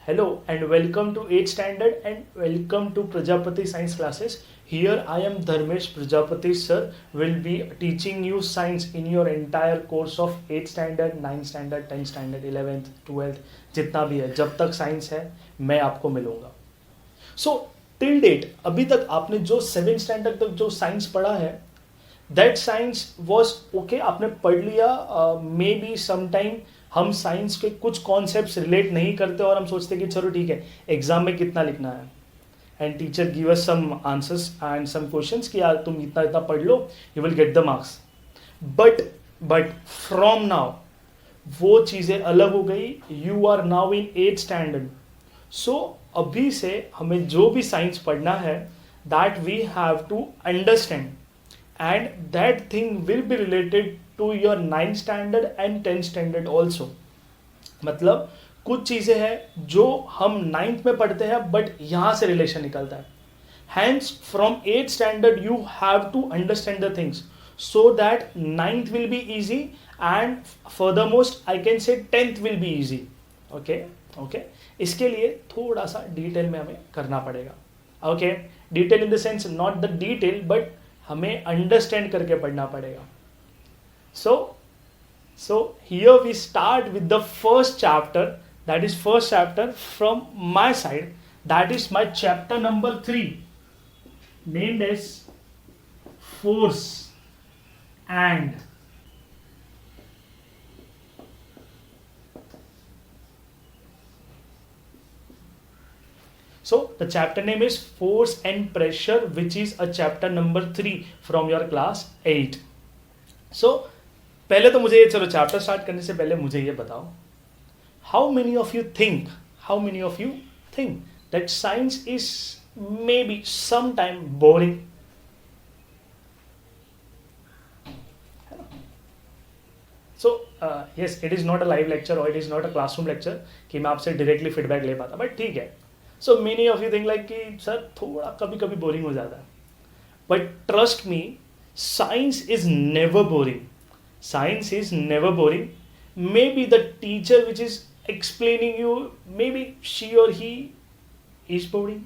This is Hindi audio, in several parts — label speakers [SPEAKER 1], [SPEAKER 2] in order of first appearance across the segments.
[SPEAKER 1] Hello and welcome to 8th standard and welcome to Prajapati science classes. Here I am Dharmesh Prajapati sir will be teaching you science in your entire course of 8th standard, 9th standard, 10th standard, 11th, 12th जितना भी है जब तक साइंस है मैं आपको मिलूंगा. So till date अभी तक आपने जो 7th standard तक जो साइंस पढ़ा है that science was okay आपने पढ़ लिया. मे बी समटाइम हम साइंस के कुछ कॉन्सेप्ट्स रिलेट नहीं करते और हम सोचते कि चलो ठीक है एग्जाम में कितना लिखना है and teacher give us some answers and some questions कि यार तुम इतना इतना पढ़ लो you will get the marks. But from now वो चीज़ें अलग हो गई. You are now in 8th standard. So अभी से हमें जो भी साइंस पढ़ना है that we have to understand and that thing will be related to your 9th standard and 10th standard also. मतलब कुछ चीज़ें हैं जो हम 9th में पढ़ते हैं बट यहाँ से रिलेशन निकलता है. Hence from 8th standard you have to understand the things so that 9th will be easy and furthermost I can say 10th will be easy. Okay. इसके लिए थोड़ा सा डिटेल में हमें करना पड़ेगा. Okay, detail in the sense not the detail but हमें अंडरस्टैंड करके पढ़ना पड़ेगा. So here we start with the first chapter. That is first chapter from my side. That is my chapter number 3 named as force and So the chapter name is Force and Pressure, which is a chapter number 3 from your class 8. So पहले तो मुझे चलो चैप्टर स्टार्ट करने से पहले मुझे ये बताओ, how many of you think that science is maybe sometime boring? So yes, it is not a live lecture or it is not a classroom lecture कि मैं आपसे directly feedback ले पाता, but ठीक है. So many of you think like कि सर थोड़ा कभी कभी बोरिंग हो जाता है. But trust me, science is never boring. Science is never boring. Maybe the teacher which is explaining you, maybe she or he is boring.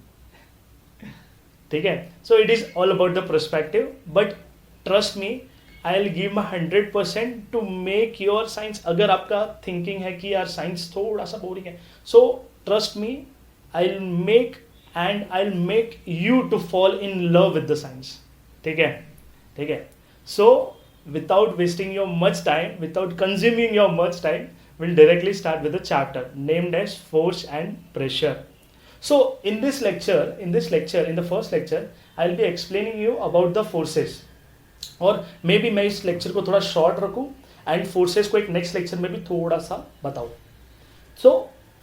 [SPEAKER 1] ठीक है. So it is all about the perspective. But trust me, I'll give my 100% to make your science. अगर आपका thinking है कि यार science थोड़ा सा boring है, so trust me, I'll make you to fall in love with the science. ठीक है. So without wasting your much time, without consuming your much time, we'll directly start with the chapter named as Force and Pressure. So in the first lecture, I'll be explaining you about the forces. और maybe मैं इस lecture को थोड़ा short रखूँ and forces को एक next lecture में भी थोड़ा सा बताऊँ. So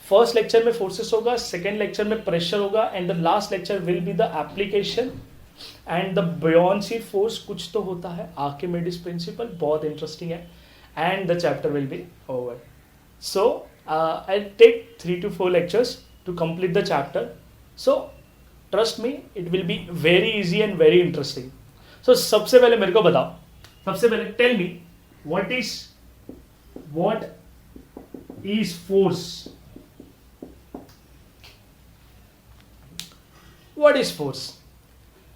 [SPEAKER 1] फर्स्ट लेक्चर में फोर्सेस होगा, सेकेंड लेक्चर में प्रेशर होगा and the last lecture will be the application and the buoyancy force. कुछ तो होता है, आर्किमिडीज प्रिंसिपल, बहुत इंटरेस्टिंग है and the chapter will be over. So I take 3 to 4 lectures to complete the chapter. So trust me, it will be very easy and very interesting. So सबसे पहले मेरे को बताओ, tell me what is force? What is force?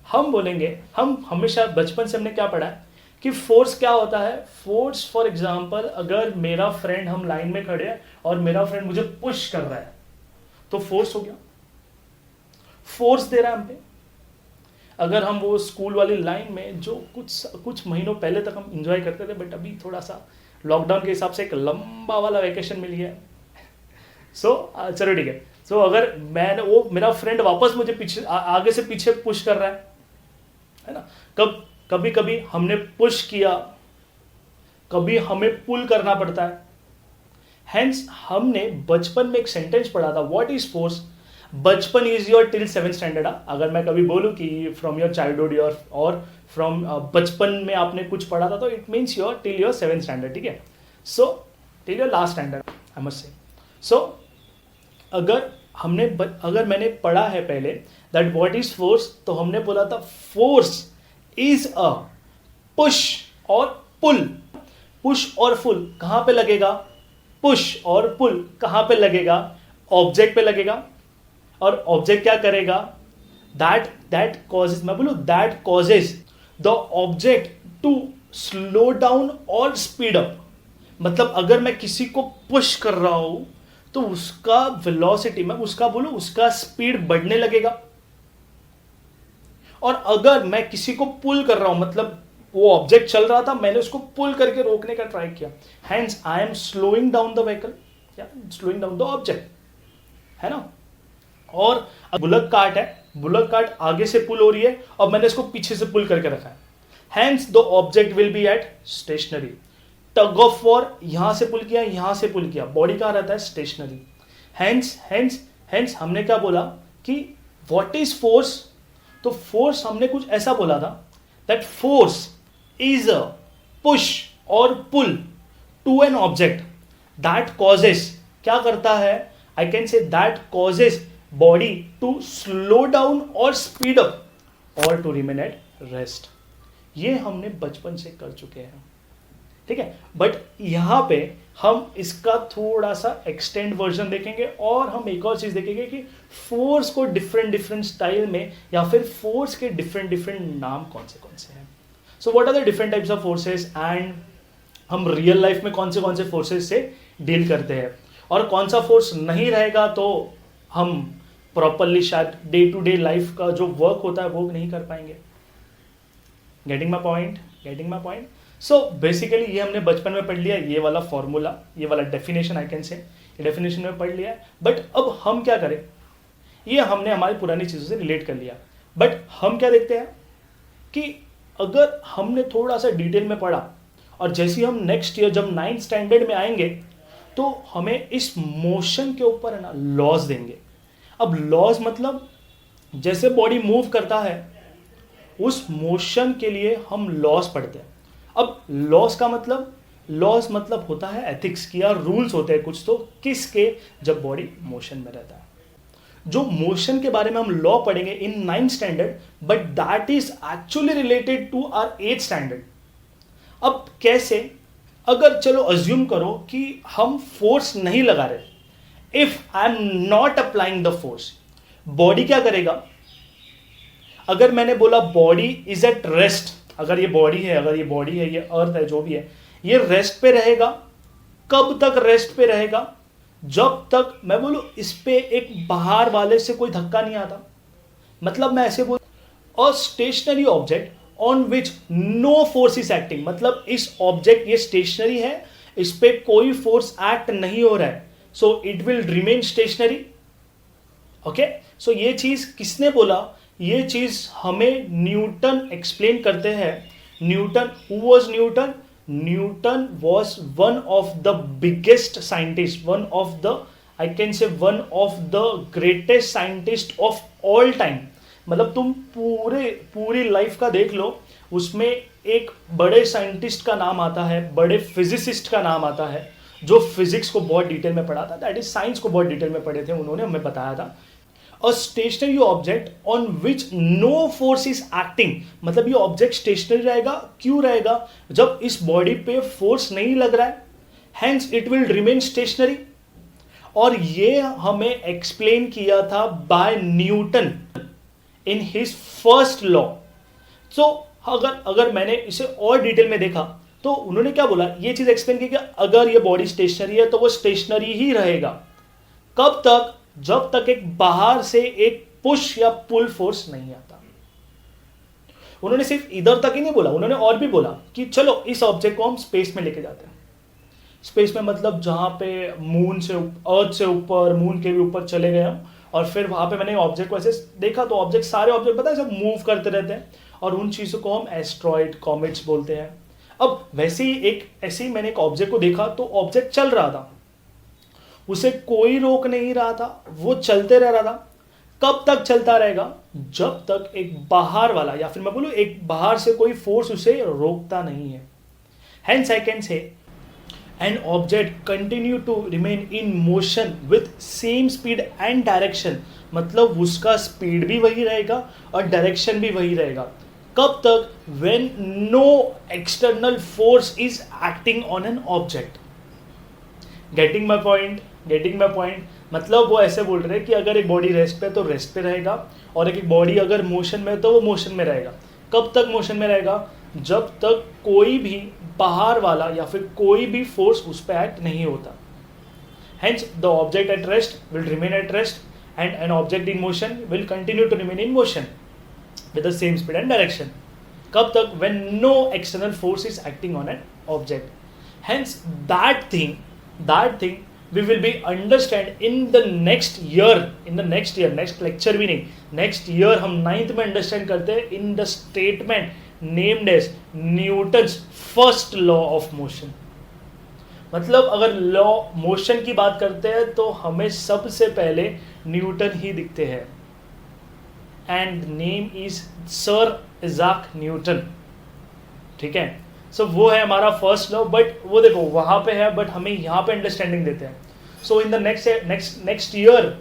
[SPEAKER 1] हम बोलेंगे, हम हमेशा बचपन से हमने क्या पढ़ा है कि फोर्स क्या होता है. फोर्स फॉर एग्जांपल अगर मेरा फ्रेंड, हम लाइन में खड़े हैं और मेरा फ्रेंड मुझे पुश कर रहा है तो फोर्स हो गया, फोर्स दे रहा है हम पे. अगर हम वो स्कूल वाली लाइन में जो कुछ महीनों पहले तक हम इंजॉय करते थे बट अभी थोड़ा सा लॉकडाउन के हिसाब से एक लंबा वाला वेकेशन मिल गया. सो चलो ठीक है. सो अगर मेरा फ्रेंड वापस मुझे पीछे आगे से पीछे पुश कर रहा है ना. कभी कभी हमने पुश किया, कभी हमें पुल करना पड़ता है. हेंस हमने बचपन में एक सेंटेंस पढ़ा था, व्हाट इज फोर्स. बचपन is your till 7th standard. अगर मैं कभी बोलूँ कि फ्रॉम योर चाइल्डहुड और फ्रॉम बचपन में आपने कुछ पढ़ा था तो it means your till your 7th standard. ठीक है. So till your last standard I must say. So अगर मैंने पढ़ा है पहले दैट व्हाट इज फोर्स, तो हमने बोला था फोर्स इज अ पुश और पुल. पुश और पुल कहां पे लगेगा, पुश और पुल कहां पे लगेगा, ऑब्जेक्ट पे लगेगा और ऑब्जेक्ट क्या करेगा, दैट कॉजेज, मैं बोलूं that causes the object to slow down और स्पीड अप। मतलब अगर मैं किसी को पुश कर रहा हूं तो उसका वेलोसिटी, मैं उसका बोलूं उसका स्पीड बढ़ने लगेगा। और अगर मैं किसी को पुल कर रहा हूं, मतलब वो ऑब्जेक्ट चल रहा था, मैंने उसको पुल करके रोकने का ट्राई किया, hence I am slowing down the vehicle या स्लोइंग डाउन द ऑब्जेक्ट, है ना। और बुलक कार्ट है, बुलक कार्ट आगे से पुल हो रही है और मैंने इसको पीछे से पुल करके रखा है, hence the object will be at stationary. Tug of war, यहां से पुल किया, यहां से पुल किया, बॉडी कहां रहता है, स्टेशनरी। हैंस हैंस हैंस हमने क्या बोला कि व्हाट इज फोर्स, तो फोर्स हमने कुछ ऐसा बोला था that force is a push और pull to an object that causes, क्या करता है, I can say that causes body to slow down और स्पीड अप और टू रिमेन एट रेस्ट। ये हमने बचपन से कर चुके हैं, ठीक है। बट यहां पे हम इसका थोड़ा सा एक्सटेंड वर्जन देखेंगे और हम एक और चीज देखेंगे कि फोर्स को डिफरेंट डिफरेंट स्टाइल में या फिर फोर्स के डिफरेंट डिफरेंट नाम कौन से हैं। So what are the different types of forces and हम रियल लाइफ में कौन से फोर्सेस से डील करते हैं, और कौन सा फोर्स नहीं रहेगा तो हम प्रॉपरली शायद डे टू डे लाइफ का जो वर्क होता है वो नहीं कर पाएंगे। Getting my point. So basically ये हमने बचपन में पढ़ लिया, ये वाला फॉर्मूला, ये वाला डेफिनेशन आई कैन से, ये डेफिनेशन में पढ़ लिया है। बट अब हम क्या करें, ये हमने हमारी पुरानी चीज़ों से रिलेट कर लिया, बट हम क्या देखते हैं कि अगर हमने थोड़ा सा डिटेल में पढ़ा और जैसे ही हम नेक्स्ट ईयर जब 9th स्टैंडर्ड में आएंगे तो हमें इस मोशन के ऊपर है ना लॉज देंगे। अब लॉज मतलब जैसे बॉडी मूव करता है उस मोशन के लिए हम लॉज पढ़ते हैं। अब लॉज मतलब होता है एथिक्स की, या रूल्स होते हैं कुछ तो किसके, जब बॉडी मोशन में रहता है। जो मोशन के बारे में हम लॉ पढ़ेंगे in 9th standard, but that is actually related to our 8th standard. अब कैसे, अगर चलो अज्यूम करो कि हम फोर्स नहीं लगा रहे, if I am not applying the force, body क्या करेगा। अगर मैंने बोला बॉडी इज एट रेस्ट, अगर ये बॉडी है, ये अर्थ है, जो भी है, ये रेस्ट पे रहेगा। कब तक रेस्ट पे रहेगा, जब तक मैं बोलूं इस पे एक बाहर वाले से कोई धक्का नहीं आता। मतलब मैं ऐसे बोल, a stationary object on which no force is acting, मतलब इस ऑब्जेक्ट ये स्टेशनरी है, इस पे कोई फोर्स एक्ट नहीं हो रहा है, so it will remain stationary. Okay, so ये चीज किसने बोला, ये चीज हमें न्यूटन एक्सप्लेन करते हैं। Newton, who was Newton? Newton was one of the biggest scientists, one of the, I can say one of the greatest scientist of all time। मतलब तुम पूरी लाइफ का देख लो, उसमें एक बड़े साइंटिस्ट का नाम आता है, बड़े फिजिसिस्ट का नाम आता है, जो फिजिक्स को बहुत डिटेल में पढ़ा था, दैट इज साइंस को बहुत डिटेल में पढ़े थे, उन्होंने हमें बताया था। A stationary object on which no force is acting, मतलब ये ऑब्जेक्ट स्टेशनरी रहेगा, क्यों रहेगा, जब इस बॉडी पे फोर्स नहीं लग रहा है, hence it will remain stationary. और ये हमें एक्सप्लेन किया था by Newton in his first law. So अगर मैंने इसे और डिटेल में देखा तो उन्होंने क्या बोला, ये चीज एक्सप्लेन की कि अगर ये बॉडी स्टेशनरी है तो वो स्टेशनरी ही रहेगा। कब तक, जब तक एक बाहर से एक पुश या पुल फोर्स नहीं आता। उन्होंने सिर्फ इधर तक ही नहीं बोला, उन्होंने और भी बोला कि चलो इस ऑब्जेक्ट को हम स्पेस में लेके जाते हैं। स्पेस में मतलब जहां पे मून से, अर्थ से ऊपर, मून के भी ऊपर चले गए हम, और फिर वहां पे मैंने ऑब्जेक्ट को ऐसे देखा तो ऑब्जेक्ट, सारे ऑब्जेक्ट पता है सब मूव करते रहते हैं, और उन चीजों को हम एस्ट्रॉइड, कॉमेट्स बोलते हैं। अब वैसे ही ऐसे ही मैंने एक ऑब्जेक्ट को देखा तो ऑब्जेक्ट चल रहा था, उसे कोई रोक नहीं रहा था, वो चलते रह रहा था। कब तक चलता रहेगा, जब तक एक बाहर वाला, या फिर मैं बोलूं एक बाहर से कोई फोर्स उसे रोकता नहीं है। Hence I can say an object continue to remain in motion with same speed and direction, मतलब उसका स्पीड भी वही रहेगा और डायरेक्शन भी वही रहेगा। कब तक, when no external force is acting on an object. Getting my point. मतलब वो ऐसे बोल रहे हैं कि अगर एक बॉडी रेस्ट पे है तो रेस्ट पे रहेगा, और एक बॉडी अगर मोशन में है तो वो मोशन में रहेगा। कब तक मोशन में रहेगा? जब तक कोई भी बाहर वाला या फिर कोई भी फोर्स उस पर एक्ट नहीं होता। Hence, the object at rest will remain at rest, and an object in motion will continue to remain in motion with the same speed and direction. कब तक? When no external force is acting on an object. Hence, that thing we will be understand in the next year, next lecture भी नहीं, next year हम 9th में understand करते हैं in the statement named as Newton's first law of motion. मतलब अगर लॉ मोशन की बात करते हैं तो हमें सबसे पहले न्यूटन ही दिखते हैं, and name is sir Ijak Newton. ठीक है, सो वो है हमारा फर्स्ट लॉ, बट वो देखो वहां पे है, बट हमें यहाँ पे अंडरस्टैंडिंग देते हैं। सो इन द नेक्स्ट ईयर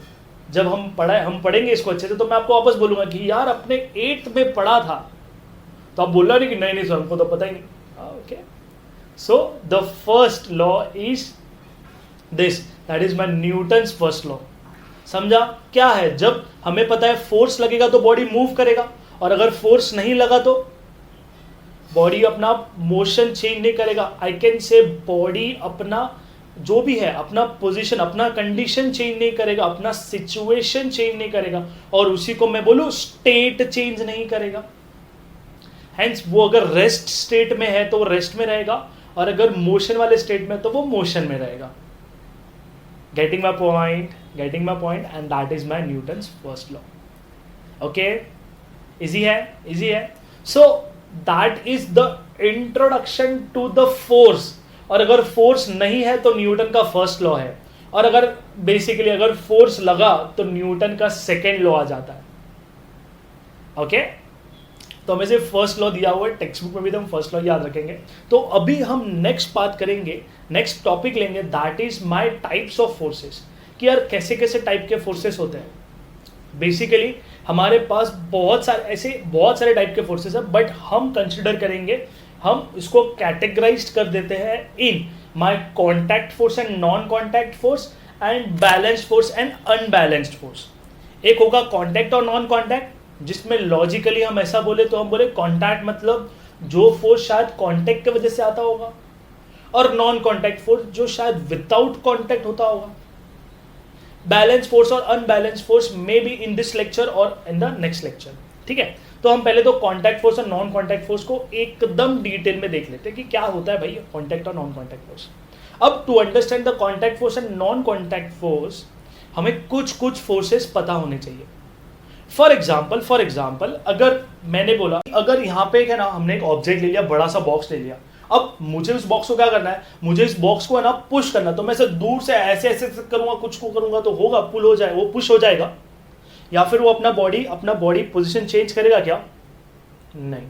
[SPEAKER 1] जब हम पढ़ेंगे इसको अच्छे से, तो मैं आपको वापस बोलूंगा कि यार अपने 8th में पढ़ा था, तो आप बोलना नहीं कि नहीं सर हमको तो पता ही नहीं। Okay, so the first law is this, that is my Newton's first law। समझा क्या है? जब हमें पता है फोर्स लगेगा तो बॉडी मूव करेगा, और अगर फोर्स नहीं लगा तो बॉडी अपना मोशन चेंज नहीं करेगा। आई कैन से बॉडी अपना जो भी है, अपना पोजीशन, अपना कंडीशन चेंज नहीं करेगा, अपना सिचुएशन चेंज नहीं करेगा, और उसी को मैं बोलूं स्टेट चेंज नहीं करेगा। हेंस वो अगर रेस्ट स्टेट में है तो वो रेस्ट में रहेगा, और अगर मोशन वाले स्टेट में तो वो मोशन में रहेगा। Getting my point, and that is my Newton's first law. Okay, easy है। So that is the introduction to the force. और अगर फोर्स नहीं है तो न्यूटन का फर्स्ट लॉ है, और अगर बेसिकली अगर फोर्स लगा तो न्यूटन का सेकेंड लॉ आ जाता है। ओके, तो हमें सिर्फ फर्स्ट लॉ दिया हुआ है, टेक्स्ट बुक में भी तो हम फर्स्ट लॉ याद रखेंगे। तो अभी हम नेक्स्ट बात करेंगे, नेक्स्ट टॉपिक लेंगे, that is my types of forces, कि यार कैसे कैसे टाइप के फोर्सेस होते हैं। बेसिकली हमारे पास बहुत सारे टाइप के फोर्सेस है, बट हम कंसिडर करेंगे, हम इसको कैटेगराइज कर देते हैं in my contact force and non contact force, and balanced force and unbalanced force. एक होगा कॉन्टैक्ट और नॉन कॉन्टैक्ट, जिसमें लॉजिकली हम ऐसा बोले तो हम बोले कॉन्टैक्ट मतलब जो फोर्स शायद कॉन्टैक्ट की वजह से आता होगा, और नॉन कॉन्टैक्ट फोर्स जो शायद विदाउट कॉन्टैक्ट होता होगा। बैलेंस फोर्स और unbalance force may be in this lecture और इन द नेक्स्ट लेक्चर। ठीक है, तो हम पहले तो कॉन्टैक्ट फोर्स और नॉन कॉन्टैक्ट फोर्स को एकदम डिटेल में देख लेते हैं कि क्या होता है भाई कॉन्टैक्ट और नॉन कॉन्टैक्ट फोर्स। अब to understand the contact force and non contact force हमें कुछ फोर्सेस पता होने चाहिए। फॉर एग्जाम्पल अगर मैंने बोला, अगर यहाँ पे है ना, हमने एक ऑब्जेक्ट ले लिया, बड़ा सा बॉक्स ले लिया, अब मुझे उस बॉक्स को क्या करना है, मुझे इस बॉक्स को है ना पुश करना, तो मैं से दूर से ऐसे करूंगा, कुछ को करूंगा तो होगा, पुल हो जाए, वो पुश हो जाएगा, या फिर वो अपना बॉडी पोजीशन चेंज करेगा क्या? नहीं।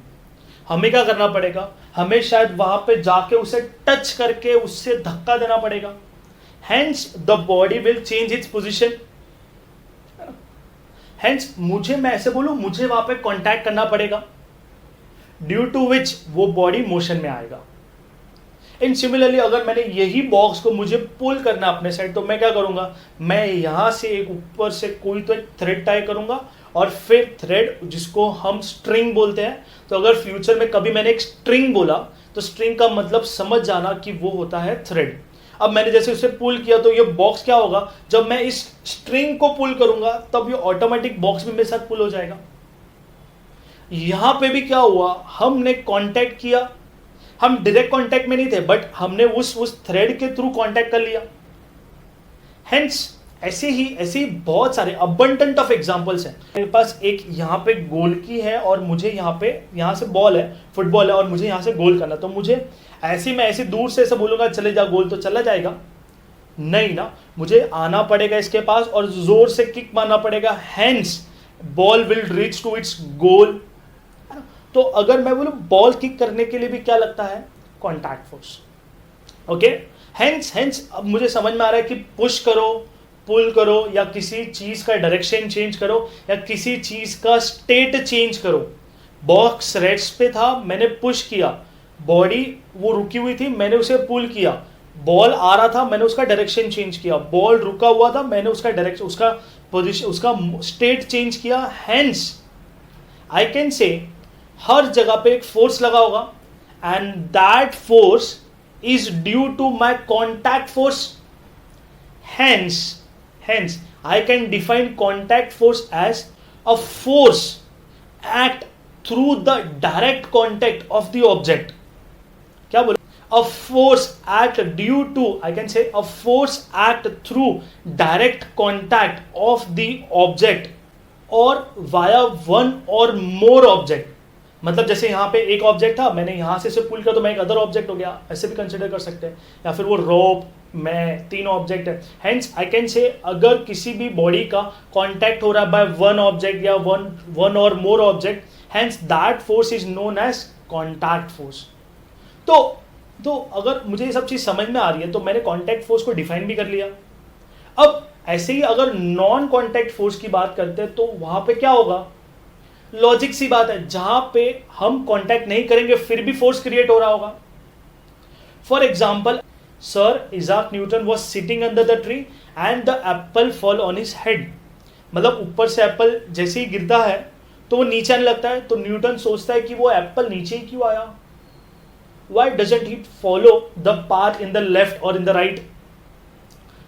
[SPEAKER 1] हमें क्या करना पड़ेगा, हमें शायद वहां पे जाके उसे टच करके उससे धक्का देना पड़ेगा। Hence the body will change its position. Hence मैं ऐसे बोलूं, मुझे वहां पे कांटेक्ट करना पड़ेगा, ड्यू टू विच वो बॉडी मोशन में आएगा। इन सिमिलरली अगर मैंने यही बॉक्स को मुझे पुल करना अपने साइड, तो मैं क्या करूंगा, मैं यहां से एक ऊपर से कोई तो एक थ्रेड टाई करूंगा, और फिर थ्रेड जिसको हम स्ट्रिंग बोलते हैं। तो अगर फ्यूचर में कभी मैंने एक स्ट्रिंग बोला तो स्ट्रिंग का मतलब समझ जाना कि वो होता है थ्रेड। अब मैंने जैसे उसे पुल किया तो ये बॉक्स क्या होगा, जब मैं इस स्ट्रिंग को पुल करूंगा तब ये ऑटोमेटिक बॉक्स भी मेरे साथ पुल हो जाएगा। यहां पे भी क्या हुआ, हमने कांटेक्ट किया, हम डायरेक्ट कांटेक्ट में नहीं थे, बट हमने उस थ्रेड के थ्रू कांटेक्ट कर लिया। हेंस ऐसे ही बहुत सारे अबंडेंट ऑफ एग्जांपल्स हैं। मेरे पास एक यहाँ पे गोल की है, और मुझे यहाँ से बॉल है, फुटबॉल है, और मुझे यहाँ से गोल करना, तो मुझे मैं ऐसे दूर से ऐसे बोलूंगा चले जा गोल, तो चला जाएगा नहीं ना, मुझे आना पड़ेगा इसके पास और जोर से किक मारना पड़ेगा। Hence ball will reach to its goal. तो अगर मैं बोलूं बॉल किक करने के लिए भी क्या लगता है, कॉन्टैक्ट फोर्स। ओके, हेंस अब मुझे समझ में आ रहा है कि पुश करो, पुल करो, या किसी चीज का डायरेक्शन चेंज करो, या किसी चीज का स्टेट चेंज करो। बॉक्स रेस्ट पे था, मैंने पुश किया, बॉडी वो रुकी हुई थी, मैंने उसे पुल किया, बॉल आ रहा था, मैंने उसका डायरेक्शन चेंज किया, बॉल रुका हुआ था, मैंने उसका डायरेक्शन, उसका पोजीशन, उसका स्टेट चेंज किया। हेंस आई कैन से हर जगह पे एक फोर्स लगा होगा, and that force is due to my contact force. Hence, I can define contact force as a force act through the direct contact of the object. क्या बोले? A force act due to, I can say, a force act through direct contact of the object or via one or more object. मतलब जैसे यहाँ पे एक ऑब्जेक्ट था, मैंने यहाँ से पुल किया तो मैं एक अदर ऑब्जेक्ट हो गया, ऐसे भी कंसिडर कर सकते हैं। या फिर वो रोप, मैं, तीन ऑब्जेक्ट है। हेंस आई कैन से अगर किसी भी बॉडी का कांटेक्ट हो रहा है बाय वन ऑब्जेक्ट या वन और more object, hence that force is known as contact force. तो अगर मुझे ये सब चीज समझ में आ रही है तो मैंने कांटेक्ट फोर्स को डिफाइन भी कर लिया। अब ऐसे ही अगर नॉन कांटेक्ट फोर्स की बात करते हैं तो वहां पे क्या होगा? लॉजिक सी बात है, जहां पे हम कांटेक्ट नहीं करेंगे फिर भी फोर्स क्रिएट हो रहा होगा। For example, sir Ijak Newton was sitting under the tree and the Apple fall on his head. मतलब ऊपर से एप्पल जैसे ही गिरता है तो वो नीचे आने लगता है, तो न्यूटन सोचता है कि वो एप्पल नीचे ही क्यों आया? Why doesn't he follow the path in the left और इन द राइट?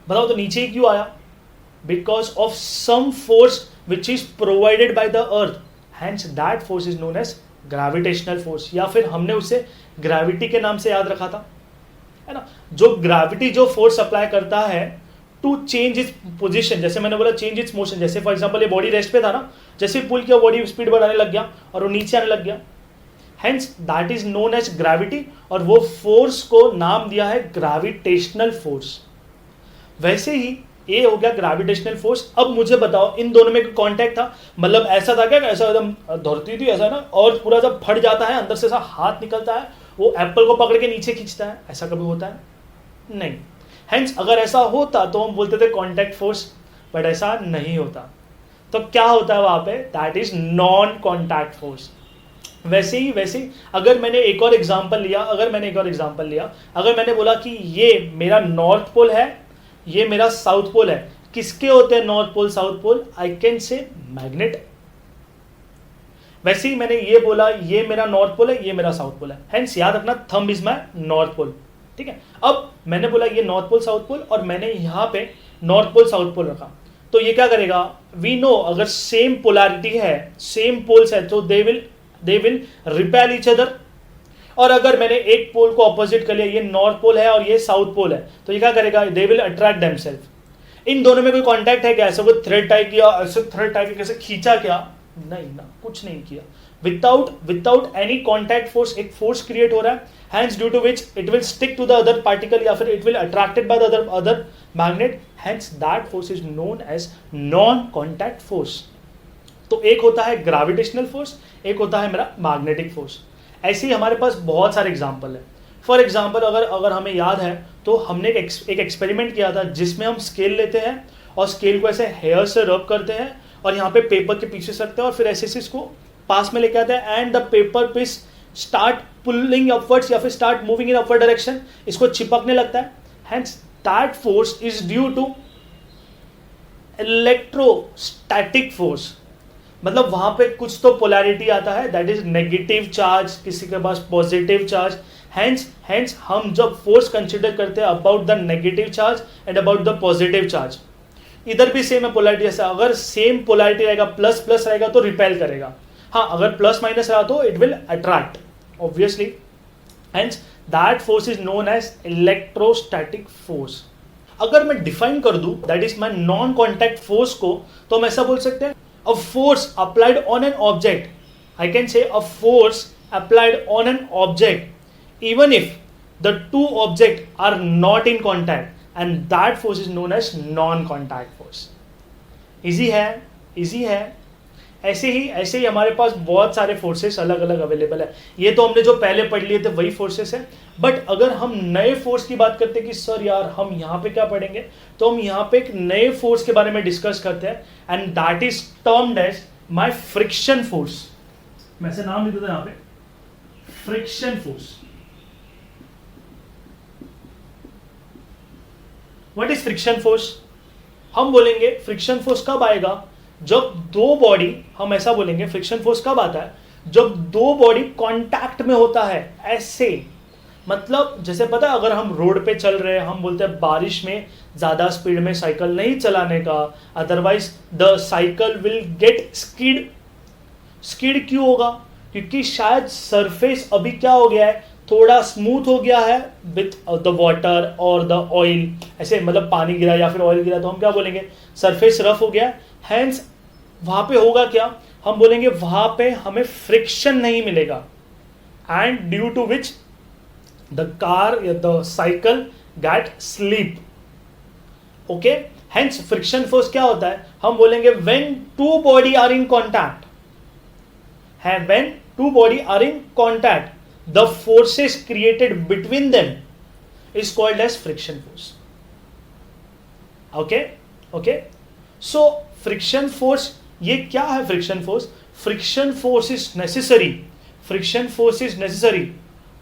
[SPEAKER 1] बताओ, तो नीचे ही क्यों आया? Because of some force which is provided by the earth, hence that force is known as gravitational force, या फिर हमने उसे ग्रेविटी के नाम से याद रखा था, है ना। जो ग्रेविटी जो फोर्स अप्लाई करता है टू चेंज इट्स पोजीशन, जैसे मैंने बोला चेंज इट्स मोशन, जैसे फॉर एग्जांपल ये बॉडी रेस्ट पे था ना, जैसे पुल किया बॉडी स्पीड बढ़ाने लग गया और वो नीचे आने लग गया, hence that is known as gravity, और वो फोर्स को नाम दिया है ग्रेविटेशनल फोर्स। वैसे ही ये हो गया ग्रेविटेशनल फोर्स। अब मुझे बताओ, इन दोनों में कांटेक्ट था, मतलब ऐसा था क्या, ऐसा एकदम धरती थी ऐसा ना, और पूरा जब फट जाता है अंदर से ऐसा हाथ निकलता है, वो एप्पल को पकड़ के नीचे खींचता है, ऐसा कभी होता है? नहीं। हेंस अगर ऐसा होता तो हम बोलते थे कांटेक्ट फोर्स, बट ऐसा नहीं होता। तो क्या होता है वहां पे? That is non contact force. वैसे ही अगर मैंने एक और एग्जांपल लिया, अगर मैंने बोला कि ये मेरा नॉर्थ पोल है, ये मेरा साउथ पोल है, किसके होते हैं north pole south pole? I can say magnet. वैसे ही मैंने ये बोला ये मेरा नॉर्थ पोल है, ये मेरा साउथ पोल है, हेंस याद रखना thumb is my north pole, ठीक है। अब मैंने बोला ये नॉर्थ पोल साउथ पोल, और मैंने यहां पे नॉर्थ पोल साउथ पोल रखा, तो ये क्या करेगा? वी नो अगर सेम पोलैरिटी है, सेम पोल्स है, तो दे विल रिपेल ईच अदर। और अगर मैंने एक पोल को ऑपोजिट कर लिया, ये नॉर्थ पोल है और ये साउथ पोल है, तो ये क्या करेगा? They will attract themselves. इन दोनों में कोई कांटेक्ट है क्या? ऐसा कोई थ्रेड टाइप किया, ऐसे थ्रेड टाइप कैसे खींचा क्या? नहीं ना, कुछ नहीं किया। विदाउट एनी कांटेक्ट फोर्स एक फोर्स क्रिएट हो रहा है, hence due to which it will stick to the other particle, या फिर it will attracted by the other magnet, hence that force is known as non contact force. तो एक होता है ग्रेविटेशनल फोर्स, एक होता है मेरा मैग्नेटिक फोर्स। ऐसे ही हमारे पास बहुत सारे एग्जाम्पल है। फॉर एग्जाम्पल अगर हमें याद है तो हमने एक एक्सपेरिमेंट किया था जिसमें हम स्केल लेते हैं और स्केल को ऐसे हेयर से रब करते हैं और यहाँ पे पेपर के पीछे रखते हैं और फिर ऐसे इसको पास में लेके आते हैं, and the paper piece start pulling upwards या फिर start moving in upward direction, इसको चिपकने लगता है। Hence that force is due to electrostatic force. मतलब वहां पे कुछ तो पोलैरिटी आता है, दैट इज नेगेटिव चार्ज, किसी के पास पॉजिटिव चार्ज। हेंस हम जब फोर्स कंसिडर करते हैं about the negative charge and about the positive charge, इधर भी सेम है पोलैरिटी। ऐसा अगर सेम पोलैरिटी रहेगा, प्लस प्लस रहेगा तो रिपेल करेगा, हाँ अगर प्लस माइनस रहा तो it will attract obviously. Hence that force is known as electrostatic force. अगर मैं डिफाइन कर दूं that is my non contact force को, तो हम ऐसा बोल सकते हैं a force applied on an object, I can say a force applied on an object even if the two objects are not in contact, and that force is known as non-contact force. Easy है। ऐसे ही हमारे पास बहुत सारे फोर्सेस अलग अलग अवेलेबल है। ये तो हमने जो पहले पढ़ लिए थे वही फोर्सेस है, बट अगर हम नए फोर्स की बात करते हैं कि सर यार हम यहाँ पे क्या पढ़ेंगे, तो हम यहाँ पे एक नए फोर्स के बारे में डिस्कस करते हैं, and that is termed as my friction force. मैं ऐसे नाम लिख देता हूं यहाँ पे, friction force. What is friction force? हम बोलेंगे फ्रिक्शन फोर्स कब आएगा, जब दो बॉडी, हम ऐसा बोलेंगे फ्रिक्शन फोर्स कब आता है, जब दो बॉडी कांटेक्ट में होता है। ऐसे मतलब जैसे पता है, अगर हम रोड पे चल रहे हैं, हम बोलते हैं बारिश में ज्यादा स्पीड में साइकिल नहीं चलाने का, otherwise the cycle will get skid. Skid क्यों होगा? क्योंकि शायद सरफेस अभी क्या हो गया है, थोड़ा स्मूथ हो गया है विथ द वाटर और द ऑयल। ऐसे मतलब पानी गिरा या फिर ऑयल गिरा तो हम क्या बोलेंगे, सरफेस रफ हो गया। हैंस वहां पे होगा क्या, हम बोलेंगे वहां पे हमें फ्रिक्शन नहीं मिलेगा, and due to which the car या the cycle get slip. Okay, hence friction force क्या होता है, हम बोलेंगे when two body are in contact, है when two body are in contact the forces created between them is called as friction force. Okay, so friction force, ये क्या है friction force? Friction force is necessary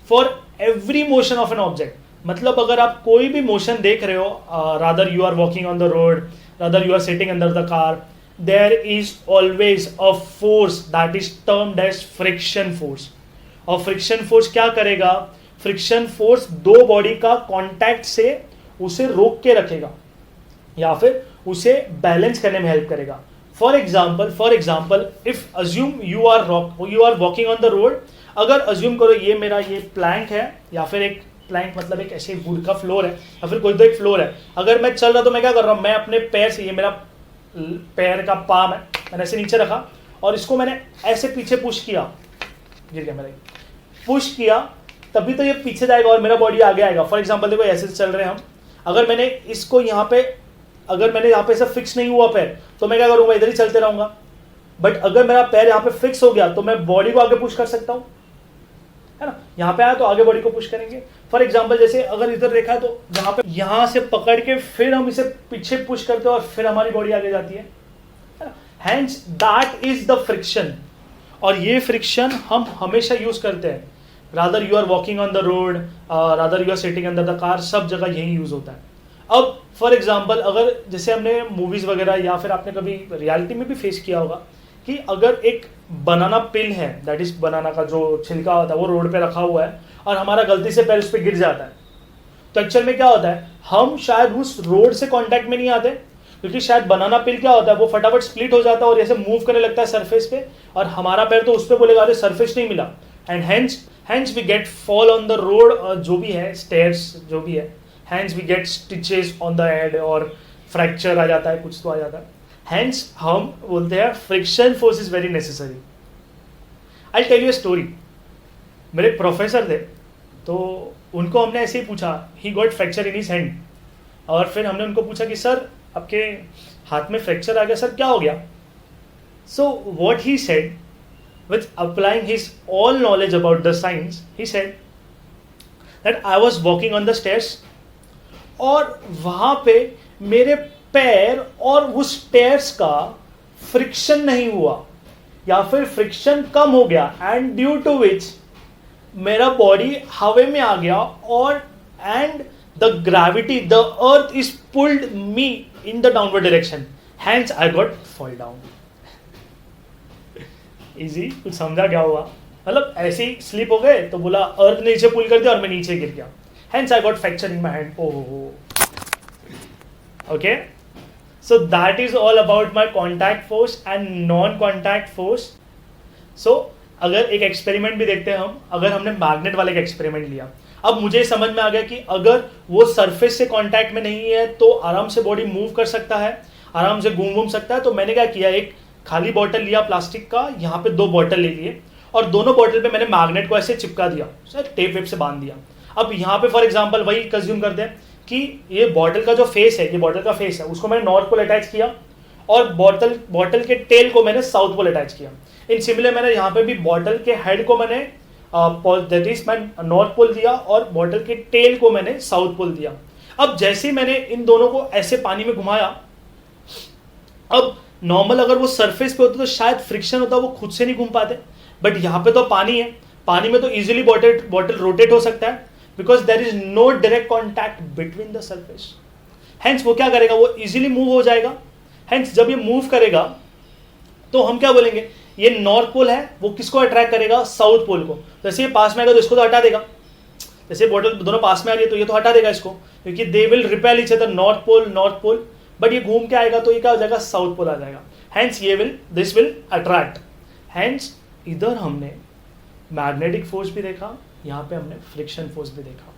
[SPEAKER 1] for every motion of an object. मतलब अगर आप कोई भी मोशन देख रहे हो, rather you are walking on the road, rather you are sitting under the car, there is always a force that is termed as friction force. और फ्रिक्शन फोर्स क्या करेगा, फ्रिक्शन फोर्स दो बॉडी का कांटेक्ट से उसे रोक के रखेगा या फिर उसे बैलेंस करने में हेल्प करेगा। For example if assume you are walking on the road, अगर अज्यूम करो ये मेरा ये प्लैंक है, या फिर एक प्लैंक मतलब एक ऐसे वुड का फ्लोर है, या फिर कोई तो एक फ्लोर है। अगर मैं चल रहा तो मैं क्या कर रहा हूँ, मैं अपने पैर से, ये मेरा पैर का पाम है, मैंने ऐसे नीचे रखा और इसको मैंने ऐसे पीछे पुश किया, गिर गया मेरा, पुश किया तभी तो ये पीछे जाएगा और मेरा बॉडी आगे आएगा। फॉर एग्जांपल देखो ऐसे चल रहे हैं हम, अगर मैंने इसको यहाँ पे, अगर मैंने यहाँ पे ऐसा फिक्स नहीं हुआ पैर, तो मैं क्या करूँगा, इधर ही चलते रहूँगा। बट अगर मेरा पैर यहाँ पे फिक्स हो गया तो मैं बॉडी को आगे पुश कर सकता हूँ, है ना। यहाँ पे आया तो आगे बॉडी को पुश करेंगे। फॉर एग्जाम्पल जैसे अगर इधर देखा है तो यहाँ पे, यहाँ से पकड़ के फिर हम इसे पीछे पुश करते हैं और फिर हमारी बॉडी आगे जाती है ना। Hence that is the friction, और ये फ्रिक्शन हम हमेशा यूज करते हैं। Rather you are walking on the road, rather you are sitting under the car, सब जगह यही यूज होता है। अब फॉर एग्जाम्पल अगर जैसे हमने मूवीज वगैरह या फिर आपने कभी रियलिटी में भी फेस किया होगा कि अगर एक बनाना पिल है, दैट इज बनाना का जो छिलका होता है, वो रोड पे रखा हुआ है और हमारा गलती से पैर उस पर गिर जाता है, तो एक्चुअल में क्या होता है, हम शायद उस रोड से कांटेक्ट में नहीं आते, क्योंकि शायद बनाना पिल क्या होता है, वो फटाफट स्प्लिट हो जाता है और ऐसे मूव करने लगता है सरफेस पे, और हमारा पैर तो उस पर बोलेगा अरे सरफेस नहीं मिला, and hence we get fall on the road, जो भी है स्टेयर्स जो भी है, hence we get stitches on the head और फ्रैक्चर आ जाता है, कुछ तो आ जाता है। हैंस हम बोलते हैं friction force is very necessary. I tell you a story. मेरे प्रोफेसर थे, तो उनको हमने ऐसे ही पूछा, he got fracture in his hand, और फिर हमने उनको पूछा कि सर आपके हाथ में फ्रैक्चर आ गया, सर क्या हो गया। So what he said, with applying his all knowledge about the science, he said that I was walking on the stairs, और वहाँ पे मेरे पैर और उस स्टेयर्स का फ्रिक्शन नहीं हुआ या फिर फ्रिक्शन कम हो गया, एंड ड्यू टू विच मेरा बॉडी हवा में आ गया, और and the gravity, the earth is pulled me in the downward direction, hence I got fall down. Easy, कुछ समझा क्या हुआ, मतलब ऐसे ही स्लिप हो गए तो बोला अर्थ नीचे पुल कर दिया और मैं नीचे गिर गया, hence I got fracture in my hand. ओहो, okay, so that is all about my contact force and non contact force. So अगर एक एक्सपेरिमेंट भी देखते हैं हम, अगर हमने मैग्नेट वाले का एक्सपेरिमेंट लिया, अब मुझे समझ में आ गया कि अगर वो सरफेस से कांटेक्ट में नहीं है तो आराम से बॉडी मूव कर सकता है, आराम से घूम सकता है। तो मैंने क्या किया, एक खाली बॉटल लिया प्लास्टिक का, यहाँ पे 2 बॉटल ले लिए और दोनों बॉटल पे मैंने मैग्नेट को ऐसे चिपका दिया, टेप वेप से बांध दिया। अब यहाँ पे फॉर एग्जांपल वही कंज्यूम करते हैं कि ये बॉटल का जो फेस है, ये बॉटल का फेस है, उसको मैंने नॉर्थ पोल अटैच किया और बॉटल के टेल को मैंने साउथ पोल अटैच किया। इन सिमिलर मैंने यहाँ पे भी बॉटल के हेड को मैंने दैट इज मैं नॉर्थ पोल दिया और बॉटल के टेल को मैंने साउथ पोल दिया। अब जैसे ही मैंने इन दोनों को ऐसे पानी में घुमाया, अब नॉर्मल अगर वो सरफेस पे होते तो शायद फ्रिक्शन होता, वो खुद से नहीं घूम पाते, बट यहाँ पे तो पानी है, पानी में तो इजीली बॉटल रोटेट हो सकता है, because there is no direct contact between the surface. Hence वो क्या करेगा, वो इजीली मूव हो जाएगा। हैंस जब ये मूव करेगा तो हम क्या बोलेंगे, ये नॉर्थ पोल है, वो किसको अट्रैक्ट करेगा, साउथ पोल को। जैसे ये पास में आएगा तो इसको तो हटा देगा, जैसे बॉटल दोनों पास में आ रही है तो ये तो हटा देगा इसको, क्योंकि they will repel each other, north pole. But ये घूम के आएगा तो ये क्या हो जाएगा, साउथ पोल आ जाएगा। हैंस ये दिस विल अट्रैक्ट। हैंस इधर हमने मैग्नेटिक फोर्स भी देखा, यहाँ पे हमने फ्रिक्शन फोर्स भी देखा।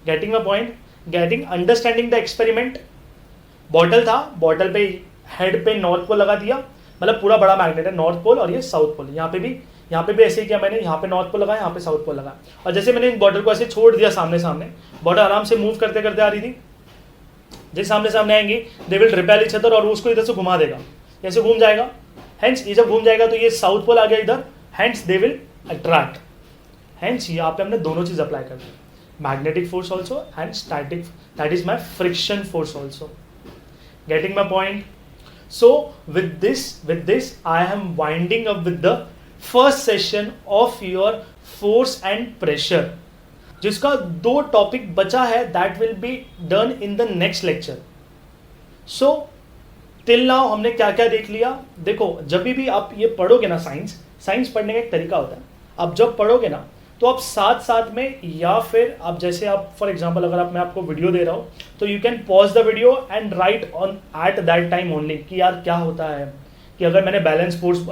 [SPEAKER 1] Getting my point, getting understanding the experiment. Bottle था, बॉटल पे हेड पे नॉर्थ पोल लगा दिया, मतलब पूरा बड़ा मैग्नेट है, नॉर्थ पोल और ये साउथ पोल। यहाँ पे भी ऐसे ही किया मैंने, यहाँ पे नॉर्थ पोल लगाया, यहाँ पे साउथ पोल लगा। और जैसे मैंने इन बॉटल को ऐसे छोड़ दिया सामने सामने, बॉटल आराम से मूव करते करते आ रही थी। जैसे सामने सामने आएंगी दे विल रिपेल ईच अदर, और उसको इधर से घुमा देगा, ऐसे घूम जाएगा। हैंस ये जब घूम जाएगा तो ये साउथ पोल आ गया इधर, hence they will attract. Hence यहाँ पे हमने दोनों चीज अप्लाई कर दी, magnetic force also and static, that is my friction force also. Getting my point? So with this I am winding up with the first session of your force and pressure, जिसका 2 टॉपिक बचा है, that will be done in the next lecture. So till now हमने क्या क्या देख लिया। देखो जब भी आप ये पढ़ोगे ना, साइंस पढ़ने का एक तरीका होता है, आप जब पढ़ोगे ना तो आप साथ साथ में, या फिर आप जैसे आप फॉर एग्जांपल अगर मैं आपको वीडियो दे रहा हूँ तो you can pause the video and right on at that time only कि यार क्या होता है, कि अगर मैंने बैलेंस फोर्स,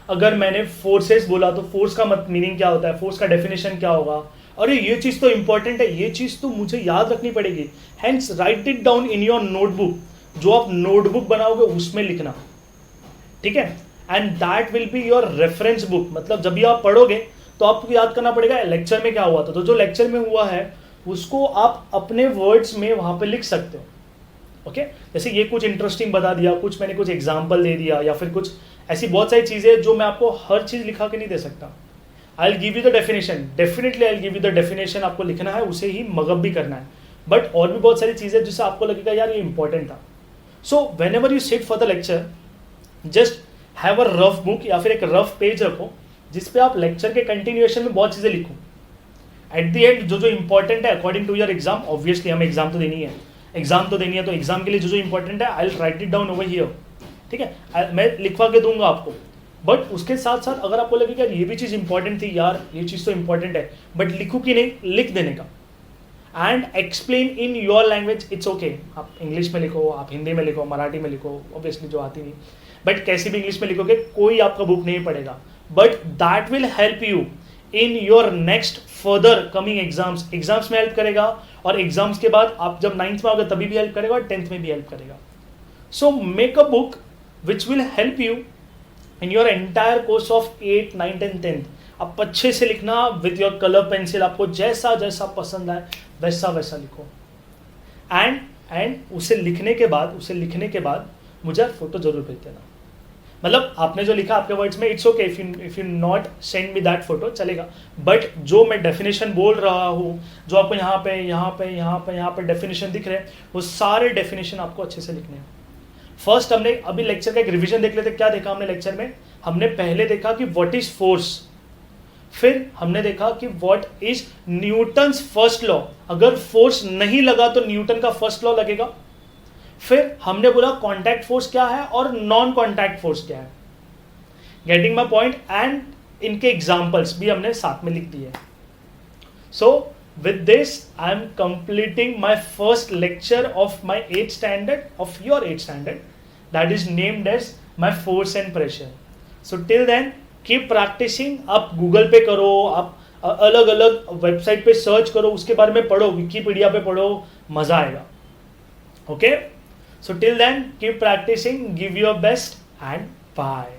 [SPEAKER 1] अगर मैंने फोर्सेस बोला तो फोर्स का मीनिंग क्या होता है, फोर्स का डेफिनेशन क्या होगा, अरे ये चीज़ तो इंपॉर्टेंट है, ये चीज़ तो मुझे याद रखनी पड़ेगी। Hence write it down in your notebook, जो आप नोटबुक बनाओगे उसमें लिखना, ठीक है। And that will be your reference book, मतलब जब भी आप पढ़ोगे तो आपको याद करना पड़ेगा लेक्चर में क्या हुआ था, तो जो लेक्चर में हुआ है उसको आप अपने वर्ड्स में वहां पे लिख सकते हो। ओके, जैसे ये कुछ इंटरेस्टिंग बता दिया, कुछ मैंने कुछ एग्जांपल दे दिया, या फिर कुछ ऐसी बहुत सारी चीजें जो मैं आपको हर चीज लिखा के नहीं दे सकता। I will give you the definition, definitely I will give you the definition, आपको लिखना है, उसे ही मगअप भी करना है। बट और भी बहुत सारी चीजें जिससे आपको लगेगा यार ये इंपॉर्टेंट था। So when ever you sit for the lecture, just have a rough book या फिर एक रफ पेज रखो जिसपे आप लेक्चर के कंटिन्यूएशन में बहुत चीज़ें लिखो। एट द एंड जो इंपॉर्टेंट है according to your exam, obviously हमें एग्जाम तो देनी है, तो एग्जाम के लिए जो इंपॉर्टेंट है I will write it down over here, ठीक है, मैं लिखवा के दूंगा आपको। बट उसके साथ साथ अगर आपको लगे कि यार ये भी चीज़ इंपॉर्टेंट थी, यार ये चीज़ तो इंपॉर्टेंट है, बट लिखू कि नहीं, लिख देने का। And explain in your language, it's okay, आप इंग्लिश में लिखो, आप हिंदी में लिखो, मराठी में लिखो, ऑब्वियसली जो आती नहीं, बट कैसी भी इंग्लिश में लिखोगे कोई आपका बुक नहीं पढ़ेगा। But that will help you in your next further coming exams में हेल्प करेगा, और एग्जाम्स के बाद आप जब 9th में आओगे तभी भी हेल्प करेगा और 10th में भी हेल्प करेगा। So make a book which will help you in your entire course of 8, 9 and 10th। आप अच्छे से लिखना विद योर कलर पेंसिल, आपको जैसा जैसा पसंद आए वैसा वैसा लिखो। एंड उसे लिखने के बाद मुझे फोटो जरूर भेज देना। मतलब आपने जो लिखा आपके वर्ड्स में, it's okay if you not send me that photo, चलेगा। बट जो मैं डेफिनेशन बोल रहा हूँ, जो आपको यहाँ पे डेफिनेशन दिख रहे हैं, वो सारे डेफिनेशन आपको अच्छे से लिखने हैं। फर्स्ट हमने अभी लेक्चर का एक रिवीजन देख लेते, क्या देखा हमने लेक्चर में। हमने पहले देखा कि व्हाट इज फोर्स, फिर हमने देखा कि what is Newton's first law, अगर फोर्स नहीं लगा तो न्यूटन का फर्स्ट लॉ लगेगा। फिर हमने बोला कॉन्टैक्ट फोर्स क्या है और नॉन कॉन्टैक्ट फोर्स क्या है। गेटिंग माय पॉइंट, एंड इनके एग्जांपल्स भी हमने साथ में लिख दिए। So with this I am completing my first lecture of my 8th standard, of your 8th standard, that is named as my force and pressure. So till then keep practicing. आप गूगल पे करो, आप अलग अलग वेबसाइट पे सर्च करो, उसके बारे में पढ़ो, विकीपीडिया पे पढ़ो, मजा आएगा। Okay, so till then keep practicing, give your best, and bye.